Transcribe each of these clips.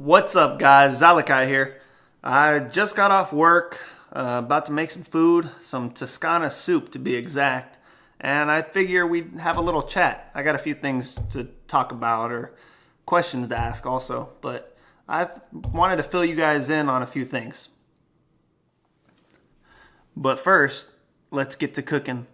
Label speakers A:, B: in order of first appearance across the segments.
A: What's up, guys? Zalakai here. I just got off work, about to make some food, some Toscana soup to be exact, and I figure we'd have a little chat. I got a few things to talk about or questions to ask also, but I've wanted to fill you guys in on a few things. But first, let's get to cooking.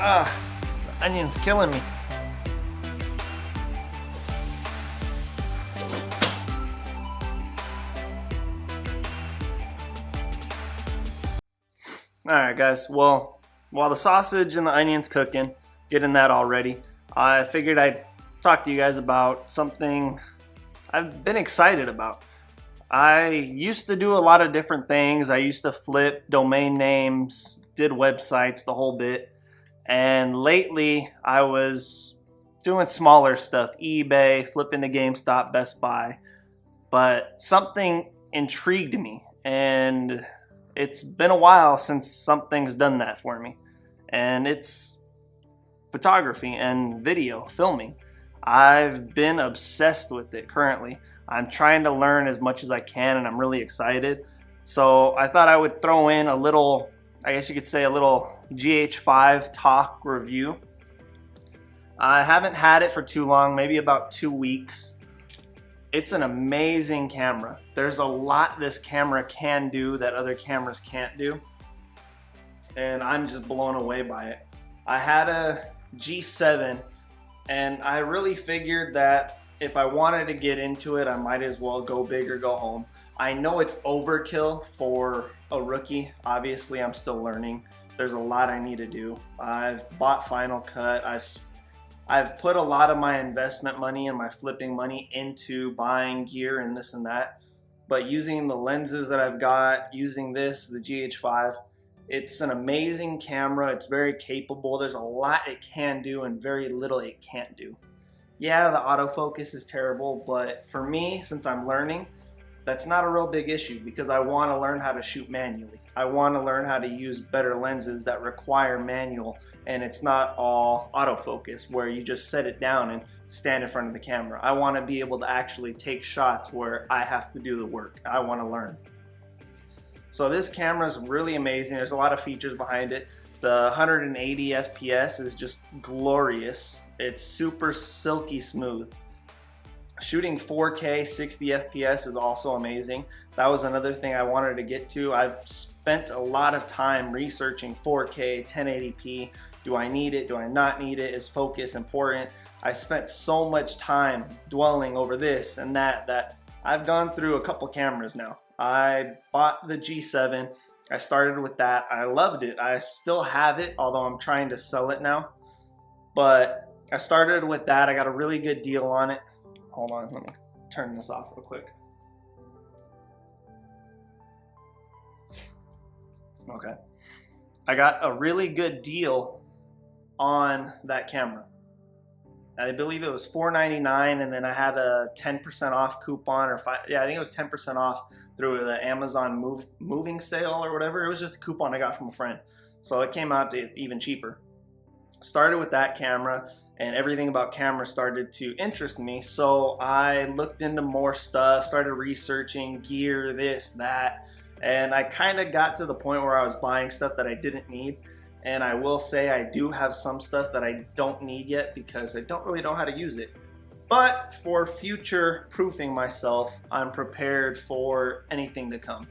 A: The onion's killing me. Alright guys, well, while the sausage and the onion's cooking, getting that all ready, I figured I'd talk to you guys about something I've been excited about. I used to do a lot of different things. I used to flip domain names, did websites, the whole bit. And lately, I was doing smaller stuff, eBay, flipping the GameStop, Best Buy. But something intrigued me, and it's been a while since something's done that for me. And it's photography and video, filming. I've been obsessed with it currently. I'm trying to learn as much as I can, and I'm really excited. So I thought I would throw in a little, I guess you could say a little GH5 Talk review. I haven't had it for too long, maybe about 2 weeks. It's an amazing camera. There's a lot this camera can do that other cameras can't do, and I'm just blown away by it. I had a G7, and I really figured that if I wanted to get into it, I might as well go big or go home. I know it's overkill for a rookie. Obviously, I'm still learning. There's a lot I need to do. I've bought Final Cut. I've put a lot of my investment money and my flipping money into buying gear and this and that. But using the lenses that I've got, using this, the GH5, it's an amazing camera. It's very capable. There's a lot it can do and very little it can't do. Yeah, the autofocus is terrible, but for me, since I'm learning, that's not a real big issue because I want to learn how to shoot manually. I want to learn how to use better lenses that require manual, and it's not all autofocus where you just set it down and stand in front of the camera. I want to be able to actually take shots where I have to do the work. I want to learn. So this camera is really amazing. There's a lot of features behind it. The 180 FPS is just glorious. It's super silky smooth. Shooting 4K 60 FPS is also amazing. That was another thing I wanted to get to. I've spent a lot of time researching 4K 1080p. Do I need it? Do I not need it? Is focus important? I spent so much time dwelling over this and that I've gone through a couple cameras now. I bought the G7. I started with that. I loved it. I still have it, although I'm trying to sell it now. But I started with that. I got a really good deal on it. Hold on, let me turn this off real quick. Okay. I got a really good deal on that camera. I believe it was $4.99, and then I had a 10% off coupon, or yeah, I think it was 10% off through the Amazon moving sale or whatever. It was just a coupon I got from a friend. So it came out to even cheaper. Started with that camera, and everything about camera started to interest me. So I looked into more stuff, started researching gear, this, that, and I kind of got to the point where I was buying stuff that I didn't need. And I will say I do have some stuff that I don't need yet because I don't really know how to use it. But for future proofing myself, I'm prepared for anything to come.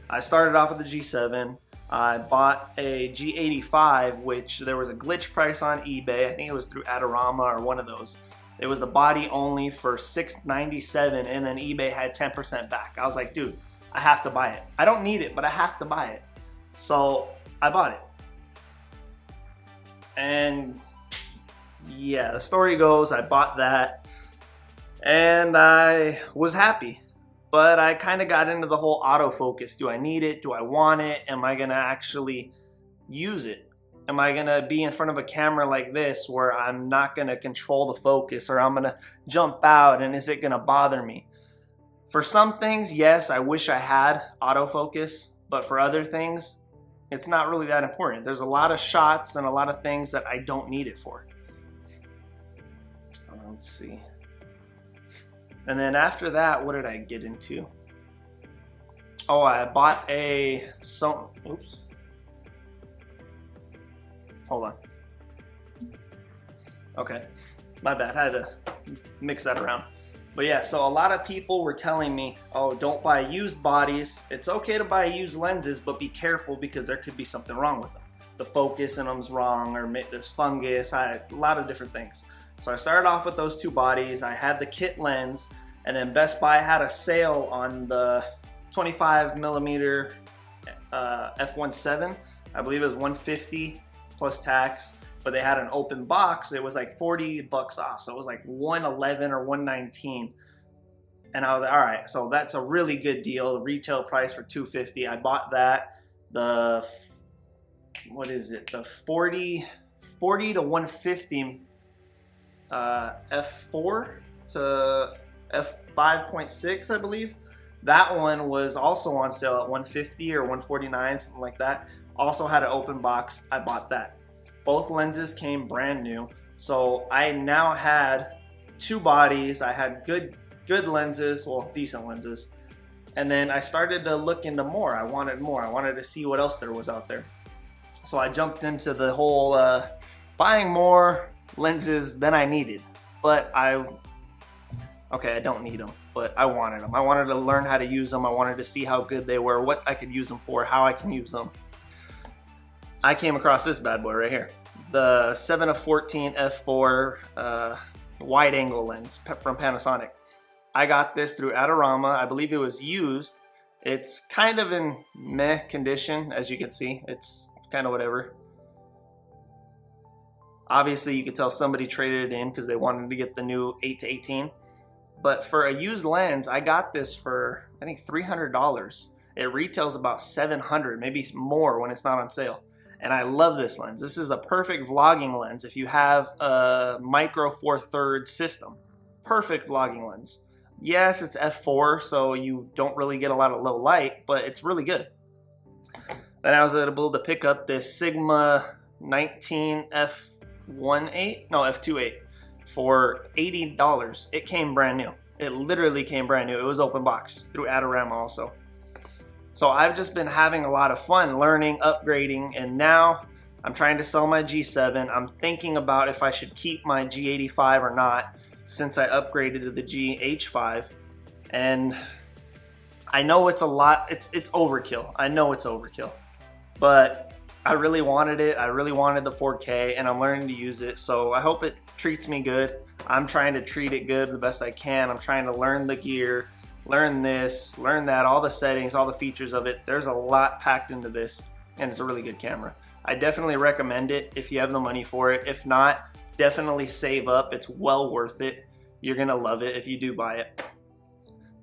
A: I started off with the G7. I bought a G85, which there was a glitch price on eBay. I think it was through Adorama or one of those. It was the body only for $697, and then eBay had 10% back. I was like, dude, I have to buy it. I don't need it, but I have to buy it. So I bought it. And yeah, the story goes, I bought that and I was happy. But I kind of got into the whole autofocus. Do I need it? Do I want it? Am I gonna actually use it? Am I gonna be in front of a camera like this where I'm not gonna control the focus, or I'm gonna jump out and is it gonna bother me? For some things, yes, I wish I had autofocus, but for other things, it's not really that important. There's a lot of shots and a lot of things that I don't need it for. Let's see. And then after that, what did I get into? Oh, I bought oops. Hold on. Okay, my bad, I had to mix that around. But yeah, so a lot of people were telling me, oh, don't buy used bodies. It's okay to buy used lenses, but be careful because there could be something wrong with them. The focus in them's wrong, or there's fungus, a lot of different things. So I started off with those two bodies. I had the kit lens, and then Best Buy had a sale on the 25mm f1.7. I believe it was $150 plus tax, but they had an open box. It was like $40 off, so it was like $111 or $119. And I was like, all right, so that's a really good deal. The retail price for $250. I bought that. The what is it? The 40 to 150 f4 to f5.6, I believe. That one was also on sale at $150 or $149, something like that. Also had an open box. I bought that. Both lenses came brand new, so I now had two bodies. I had good lenses, well, decent lenses, and then I started to look into more. I wanted more. I wanted to see what else there was out there. So I jumped into the whole buying more lenses than I needed. But I don't need them, but I wanted them. I wanted to learn how to use them. I wanted to see how good they were, what I could use them for, how I can use them. I came across this bad boy right here. The 7-14 f4 wide angle lens from Panasonic. I got this through Adorama. I believe it was used. It's kind of in meh condition, as you can see. It's kind of whatever. Obviously, you could tell somebody traded it in because they wanted to get the new 8-18. But for a used lens, I got this for, I think, $300. It retails about $700, maybe more when it's not on sale. And I love this lens. This is a perfect vlogging lens if you have a micro 4/3 system. Perfect vlogging lens. Yes, it's f4, so you don't really get a lot of low light, but it's really good. Then I was able to pick up this Sigma 19 f2.8 for $80. It came brand new. It literally came brand new. It was open box through Adorama also. So I've just been having a lot of fun learning, upgrading, and now I'm trying to sell my G7. I'm thinking about if I should keep my G85 or not, since I upgraded to the GH5. And I know it's a lot, it's overkill. I know it's overkill, but I really wanted it. I really wanted the 4K, and I'm learning to use it. So I hope it treats me good. I'm trying to treat it good the best I can. I'm trying to learn the gear, learn this, learn that, all the settings, all the features of it. There's a lot packed into this, and it's a really good camera. I definitely recommend it if you have the money for it. If not, definitely save up. It's well worth it. You're gonna love it if you do buy it.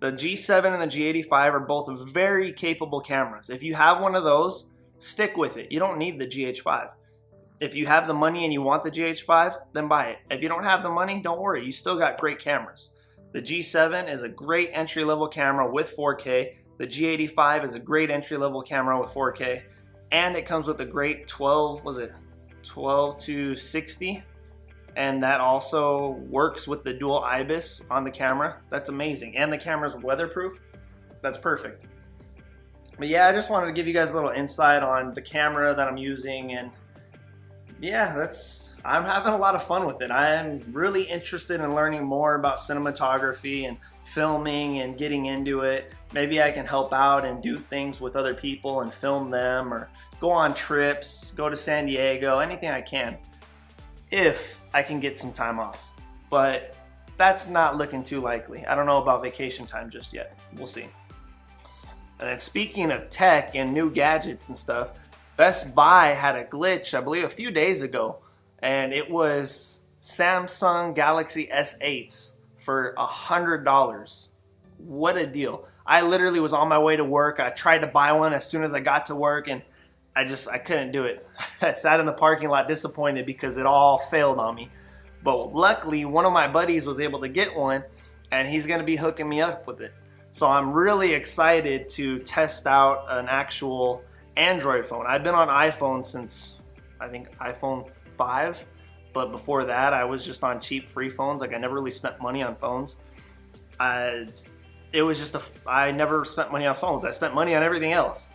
A: The G7 and the G85 are both very capable cameras. If you have one of those, stick with it. You don't need the GH5. If you have the money and you want the GH5, then buy it. If you don't have the money, don't worry. You still got great cameras. The G7 is a great entry-level camera with 4K. The G85 is a great entry-level camera with 4K. And it comes with a great 12 to 60. And that also works with the dual IBIS on the camera. That's amazing. And the camera's weatherproof. That's perfect. But yeah, I just wanted to give you guys a little insight on the camera that I'm using, and yeah, I'm having a lot of fun with it. I'm really interested in learning more about cinematography and filming and getting into it. Maybe I can help out and do things with other people and film them, or go on trips, go to San Diego, anything I can, if I can get some time off. But that's not looking too likely. I don't know about vacation time just yet. We'll see. And then speaking of tech and new gadgets and stuff, Best Buy had a glitch, I believe a few days ago, and it was Samsung Galaxy S8s for $100. What a deal. I literally was on my way to work. I tried to buy one as soon as I got to work, and I couldn't do it. I sat in the parking lot disappointed because it all failed on me. But luckily, one of my buddies was able to get one, and he's going to be hooking me up with it. So I'm really excited to test out an actual Android phone. I've been on iPhone since, I think, iPhone 5. But before that, I was just on cheap free phones. Like, I never really spent money on phones. I never spent money on phones. I spent money on everything else.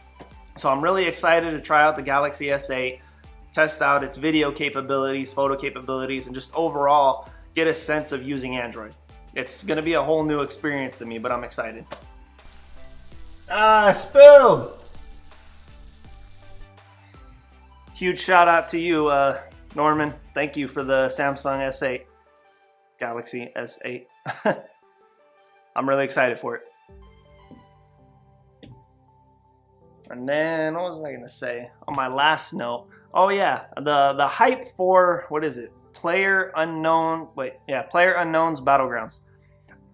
A: So I'm really excited to try out the Galaxy S8, test out its video capabilities, photo capabilities, and just overall get a sense of using Android. It's gonna be a whole new experience to me, but I'm excited.
B: Spilled!
A: Huge shout out to you, Norman. Thank you for the Samsung S8, Galaxy S8. I'm really excited for it. And then, what was I gonna say? On my last note, oh yeah, the hype for, what is it? PlayerUnknown's Battlegrounds.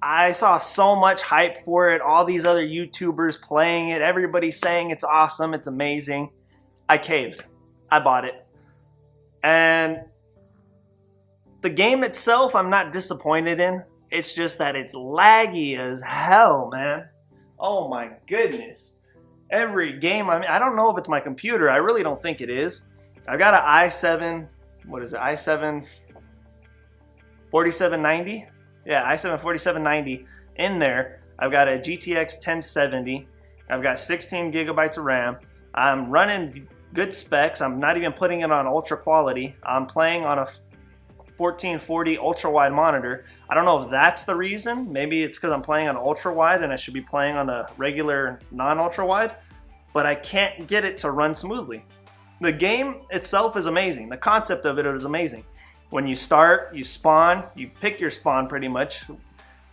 A: I saw so much hype for it, all these other YouTubers playing it, everybody's saying it's awesome, it's amazing. I caved. I bought it. And the game itself, I'm not disappointed in. It's just that it's laggy as hell, man. Oh my goodness. Every game, I don't know if it's my computer. I really don't think it is. I've got an i7, what is it? i7 4790? Yeah, i7 4790 in there. I've got a GTX 1070. I've got 16 gigabytes of RAM. I'm running good specs. I'm not even putting it on ultra quality. I'm playing on a 1440 ultra wide monitor. I don't know if that's the reason. Maybe it's because I'm playing on ultra wide and I should be playing on a regular non-ultra wide, but I can't get it to run smoothly. The game itself is amazing. The concept of it is amazing. When you start, you spawn, you pick your spawn pretty much,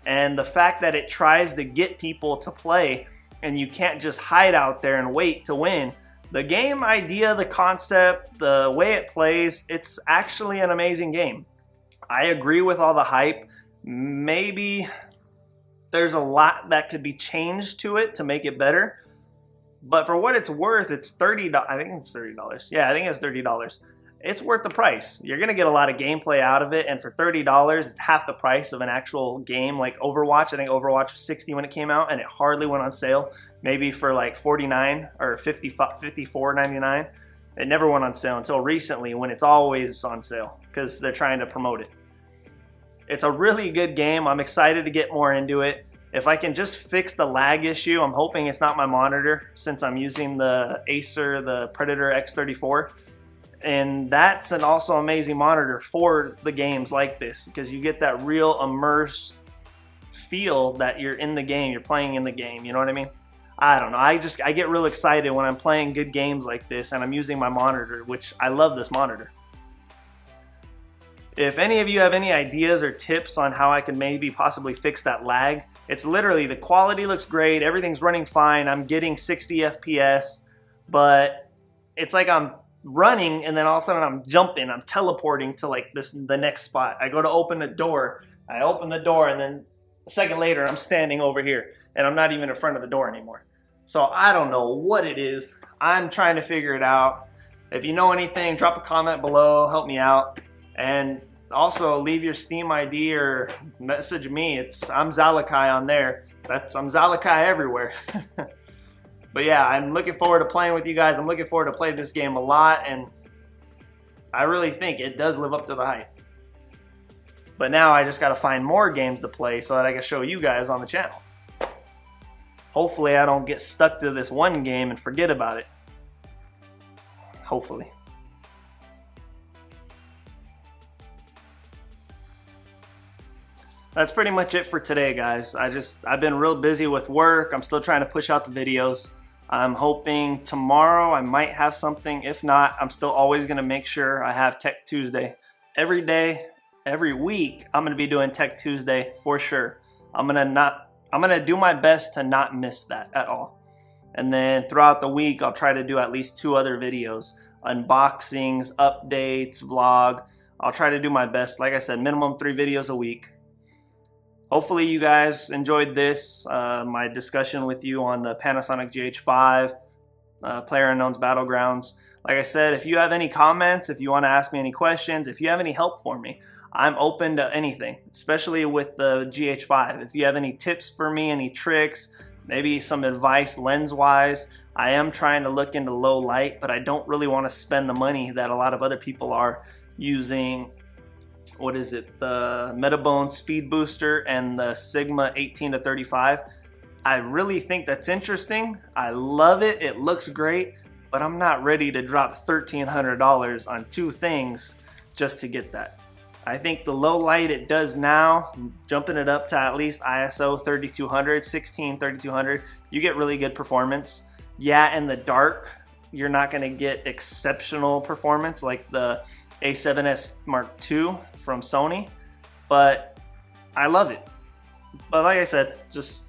A: and the fact that it tries to get people to play and you can't just hide out there and wait to win. The game idea, the concept, the way it plays, it's actually an amazing game. I agree with all the hype. Maybe there's a lot that could be changed to it to make it better. But for what it's worth, it's $30. I think it's $30. Yeah, I think it's $30. It's worth the price. You're going to get a lot of gameplay out of it, and for $30, it's half the price of an actual game like Overwatch. I think Overwatch was $60 when it came out, and it hardly went on sale. Maybe for like $49 or $54.99. It never went on sale until recently, when it's always on sale because they're trying to promote it. It's a really good game. I'm excited to get more into it. If I can just fix the lag issue, I'm hoping it's not my monitor since I'm using the Acer, the Predator X34. And that's an also amazing monitor for the games like this because you get that real immersed feel that you're in the game, you're playing in the game, you know what I mean? I don't know, I get real excited when I'm playing good games like this and I'm using my monitor, which I love this monitor. If any of you have any ideas or tips on how I can maybe possibly fix that lag, it's literally the quality looks great, everything's running fine, I'm getting 60 FPS, but it's like I'm running and then all of a sudden I'm jumping, I'm teleporting to like the next spot. I go to open the door, I open the door, and then a second later I'm standing over here and I'm not even in front of the door anymore. So I don't know what it is. I'm trying to figure it out. If you know anything, drop a comment below, help me out. And also leave your Steam ID or message me. I'm Zalakai on there. I'm Zalakai everywhere. But yeah, I'm looking forward to playing with you guys. I'm looking forward to playing this game a lot, and I really think it does live up to the hype. But now I just gotta find more games to play so that I can show you guys on the channel. Hopefully I don't get stuck to this one game and forget about it. Hopefully. that's pretty much it for today, guys. I've been real busy with work. I'm still trying to push out the videos. I'm hoping tomorrow I might have something. If not, I'm still always gonna make sure I have Tech Tuesday. Every day, every week, I'm gonna be doing Tech Tuesday for sure. I'm gonna do my best to not miss that at all. And then throughout the week, I'll try to do at least 2 other videos. Unboxings, updates, vlog. I'll try to do my best. Like I said, minimum 3 videos a week. Hopefully you guys enjoyed this, my discussion with you on the Panasonic GH5, PlayerUnknown's Battlegrounds. Like I said, if you have any comments, if you want to ask me any questions, if you have any help for me, I'm open to anything, especially with the GH5. If you have any tips for me, any tricks, maybe some advice lens-wise. I am trying to look into low light, but I don't really want to spend the money that a lot of other people are using. What is it? The Metabone Speed Booster and the Sigma 18-35. I really think that's interesting. I love it. It looks great, but I'm not ready to drop $1,300 on 2 things just to get that. I think the low light it does now, jumping it up to at least ISO 3200, 3200, you get really good performance. Yeah, in the dark, you're not gonna get exceptional performance like the A7S Mark II from Sony, but I love it. But like I said, just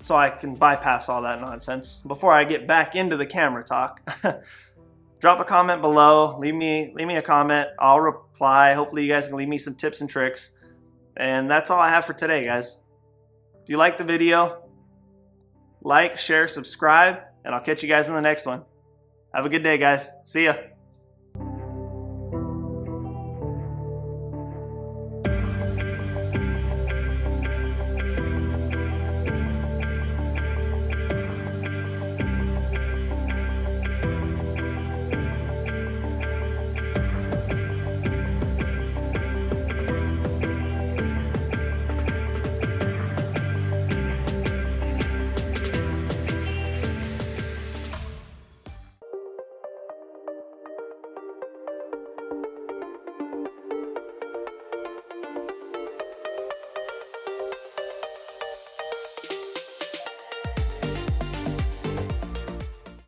A: so I can bypass all that nonsense before I get back into the camera talk. Drop a comment below, leave me a comment, I'll reply. Hopefully you guys can leave me some tips and tricks. And that's all I have for today, guys. If you like the video, like, share, subscribe, and I'll catch you guys in the next one. Have a good day, guys. See ya.